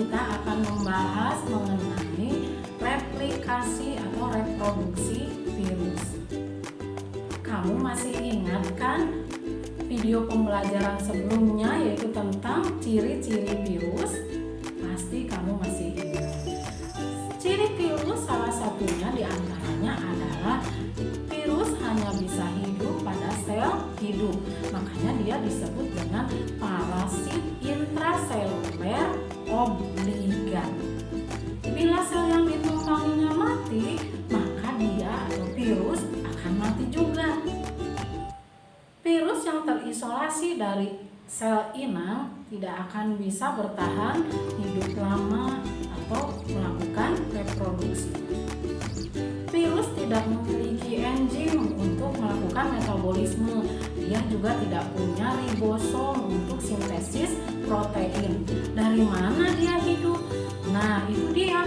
kita akan membahas mengenai replikasi atau reproduksi virus. Kamu masih ingat kan video pembelajaran sebelumnya, yaitu tentang ciri-ciri virus? Pasti kamu masih ingat. Ciri virus salah satunya diantaranya adalah virus hanya bisa hidup pada sel hidup. Makanya dia disebut dengan parasit intraseluler obligat. Bila sel yang ditumpanginya mati, maka dia atau virus akan mati juga. Virus yang terisolasi dari sel inang tidak akan bisa bertahan hidup lama atau melakukan reproduksi. Virus tidak memiliki enzim untuk melakukan metabolisme. Dia juga tidak punya ribosom untuk sintesis protein. Dari mana dia hidup? Nah, itu dia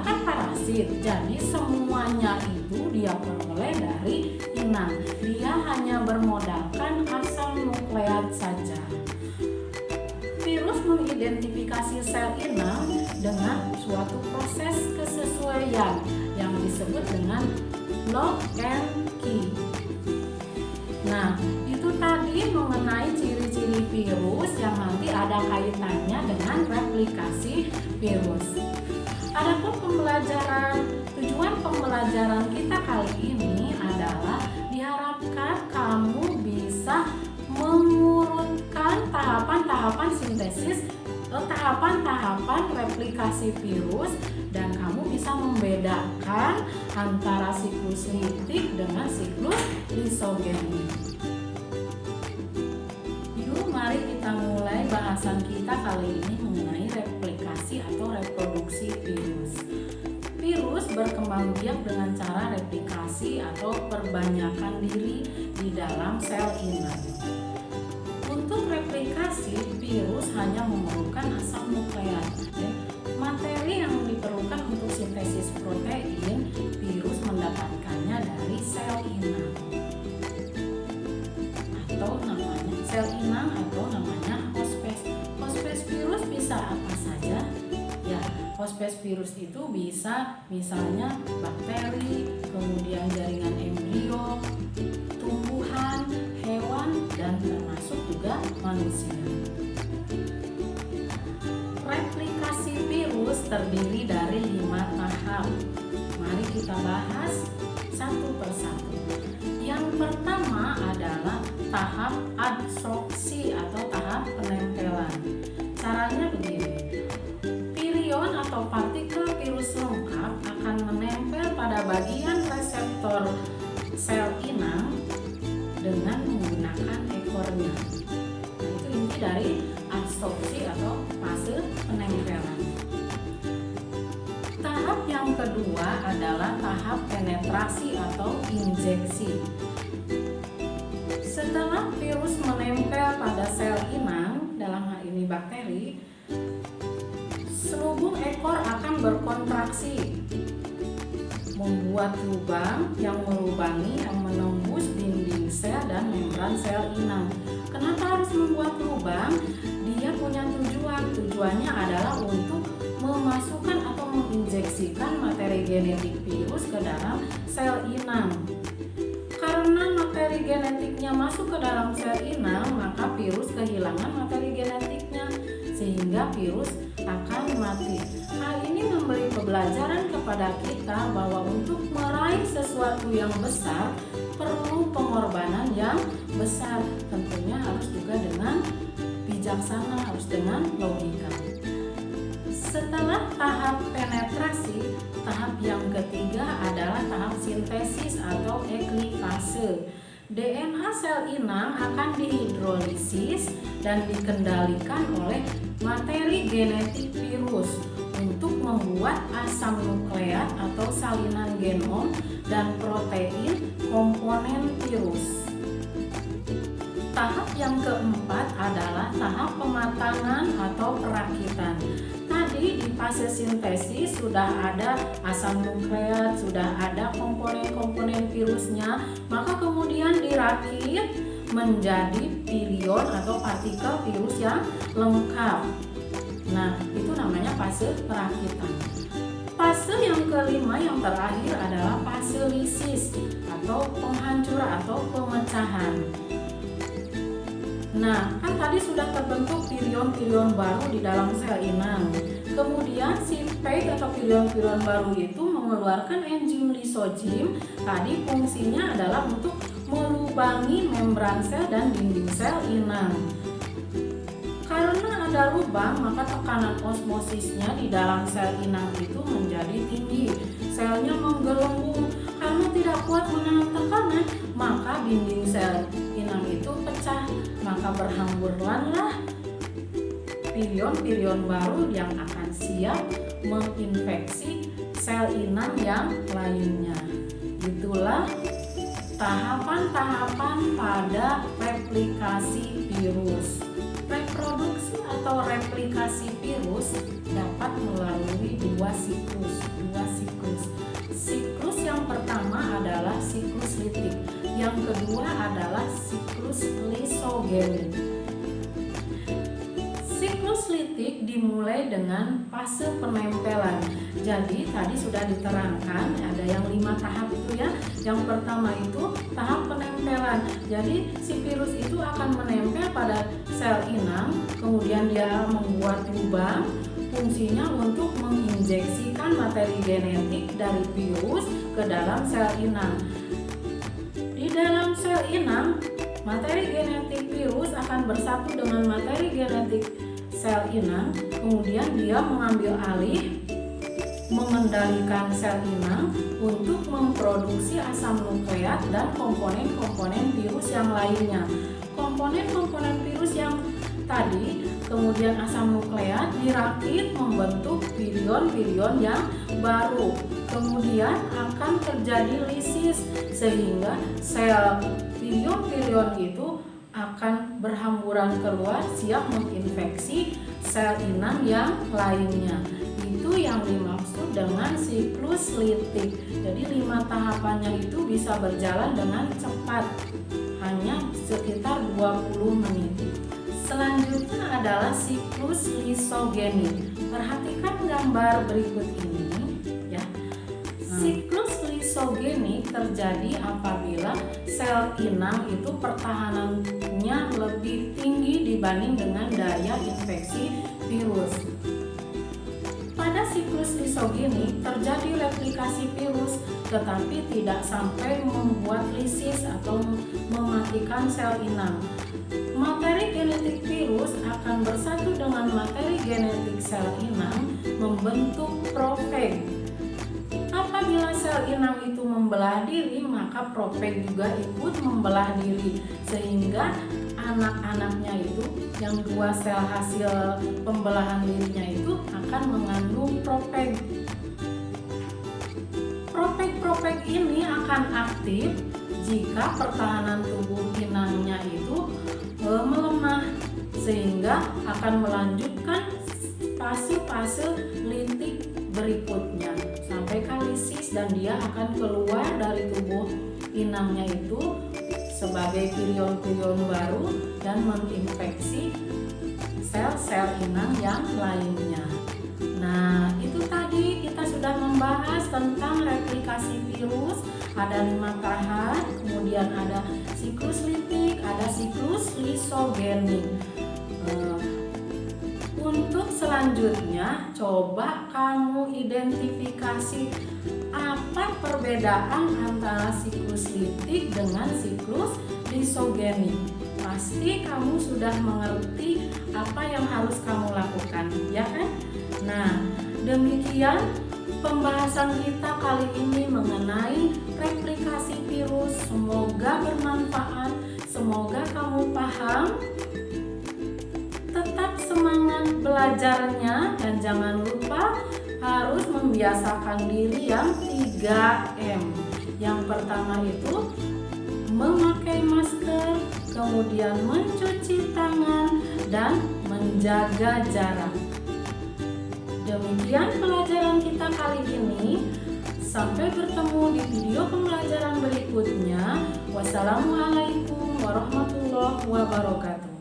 kan parasit. Jadi semuanya itu dia peroleh dari inang. Dia hanya bermodalkan asam nukleat saja. Virus mengidentifikasi sel inang dengan suatu proses kesesuaian yang disebut dengan lock and key. Nah, itu tadi mengenai ciri-ciri virus yang nanti ada kaitannya dengan replikasi virus. Adapun tujuan pembelajaran kita kali ini adalah diharapkan kamu bisa mengurutkan tahapan-tahapan sintesis atau tahapan-tahapan replikasi virus, dan kamu bisa membedakan antara siklus litik dengan siklus lisogeni. Yuk, mari kita mulai bahasan kita kali ini mengenai replikasi atau reproduksi virus. Virus berkembang biak dengan cara replikasi atau perbanyakan diri di dalam sel inang. Untuk replikasi, virus hanya memerlukan asam nukleat. Materi yang diperlukan untuk sintesis protein, virus mendapatkannya dari sel inang. Atau namanya sel inang atau namanya hospes. Hospes virus bisa apa saja? Ya, hospes virus itu bisa misalnya bakteri, kemudian jaringan embrio, tumbuhan, hewan, dan termasuk juga manusia. Replikasi virus terdiri dari 5 tahap. Mari kita bahas satu persatu. Yang pertama adalah tahap adsorpsi atau tahap penempelan. Caranya begini. Virion atau partikel virus lengkap akan menempel pada bagian reseptor sel inang dengan menggunakan ekornya. Nah, itu inti dari adsorpsi atau fase penempelan. Tahap yang kedua adalah tahap penetrasi atau injeksi. Setelah virus menempel pada sel inang, dalam hal ini bakteri, selubung ekor akan berkontraksi, membuat lubang yang melubangi yang menembus dinding sel dan membran sel inang. Kenapa harus membuat lubang? Dia punya tujuan. Tujuannya adalah untuk memasukkan atau menginjeksikan materi genetik virus ke dalam sel inang. Karena materi genetiknya masuk ke dalam sel inang, maka virus kehilangan materi genetiknya sehingga virus akan mati. Hal ini memberi pembelajaran kepada kita bahwa untuk meraih sesuatu yang besar perlu pengorbanan yang besar. Tentunya harus juga dengan bijaksana, harus dengan logika. Setelah tahap penetrasi, tahap yang ketiga adalah tahap sintesis atau eklifase. DNA sel inang akan dihidrolisis dan dikendalikan oleh materi genetik virus untuk membuat asam nukleat atau salinan genom dan protein komponen virus. Tahap yang keempat adalah tahap pematangan atau perakitan. Tadi di fase sintesis sudah ada asam nukleat, sudah ada komponen-komponen virusnya, maka kemudian dirakit menjadi virion atau partikel virus yang lengkap. Nah, itu namanya fase perakitan. Fase yang kelima yang terakhir adalah fase lisis atau penghancuran atau pemecahan. Nah, kan tadi sudah terbentuk virion-virion baru di dalam sel inang. Kemudian si PEG atau virion-virion baru itu mengeluarkan enzim lisozim. Tadi fungsinya adalah untuk melubangi membran sel dan dinding sel inang. Karena ada lubang, maka tekanan osmosisnya di dalam sel inang itu menjadi tinggi. Selnya menggelembung karena tidak kuat menahan tekanan, maka dinding sel inang itu pecah. Maka berhamburanlah virion-virion baru yang akan siap menginfeksi sel inang yang lainnya. Itulah tahapan-tahapan pada replikasi virus. Reproduksi atau replikasi virus dapat melalui dua siklus. Siklus yang pertama adalah siklus litik, yang kedua adalah siklus lisogenik. Siklus litik dimulai dengan fase penempelan. Jadi tadi sudah diterangkan ada yang 5 tahap itu ya. Yang pertama itu tahap penempelan. Jadi si virus itu akan menempel pada sel inang, kemudian dia membuat lubang. Fungsinya untuk menginjeksikan materi genetik dari virus ke dalam sel inang. Di dalam sel inang, materi genetik virus akan bersatu dengan materi genetik sel inang, kemudian dia mengambil alih mengendalikan sel inang untuk memproduksi asam nukleat dan komponen-komponen virus yang lainnya. Komponen-komponen virus yang tadi, kemudian asam nukleat dirakit membentuk virion-virion yang baru. Kemudian akan terjadi lisis sehingga sel virion-virion itu akan berhamburan keluar siap menginfeksi sel inang yang lainnya. Itu yang dimaksud dengan siklus litik. Jadi 5 tahapannya itu bisa berjalan dengan cepat, hanya sekitar 20 menit. Selanjutnya adalah siklus lisogenik. Perhatikan gambar berikut ini ya. Siklus lisogenik terjadi apabila sel inang itu pertahanannya lebih tinggi dibanding dengan daya infeksi virus. Pada siklus lisogenik terjadi replikasi virus tetapi tidak sampai membuat lisis atau mematikan sel inang. Materi genetik virus akan bersatu dengan materi genetik sel inang membentuk profag. Apabila sel inang itu membelah diri, maka profag juga ikut membelah diri, sehingga anak-anaknya itu yang 2 sel hasil pembelahan dirinya itu akan mengandung profag. Profag ini akan aktif jika pertahanan tubuh inangnya itu melemah, sehingga akan melanjutkan fase-fase litik berikutnya sampai lisis, dan dia akan keluar dari tubuh inangnya itu sebagai virion-virion baru dan menginfeksi sel-sel inang yang lainnya. Nah, itu tadi kita sudah membahas tentang replikasi virus. Ada 5 tahap, kemudian ada siklus litik, ada siklus lisogenik. Untuk selanjutnya, coba kamu identifikasi apa perbedaan antara siklus litik dengan siklus lisogenik. Pasti kamu sudah mengerti apa yang harus kamu lakukan, ya kan? Nah, demikian pembahasan kita kali ini mengenai replikasi virus. Semoga bermanfaat, semoga kamu paham. Tetap semangat belajarnya dan jangan lupa harus membiasakan diri yang 3M. Yang pertama itu memakai masker, kemudian mencuci tangan dan menjaga jarak. Demikian pelajaran kita kali ini. Sampai bertemu di video pembelajaran berikutnya. Wassalamualaikum warahmatullahi wabarakatuh.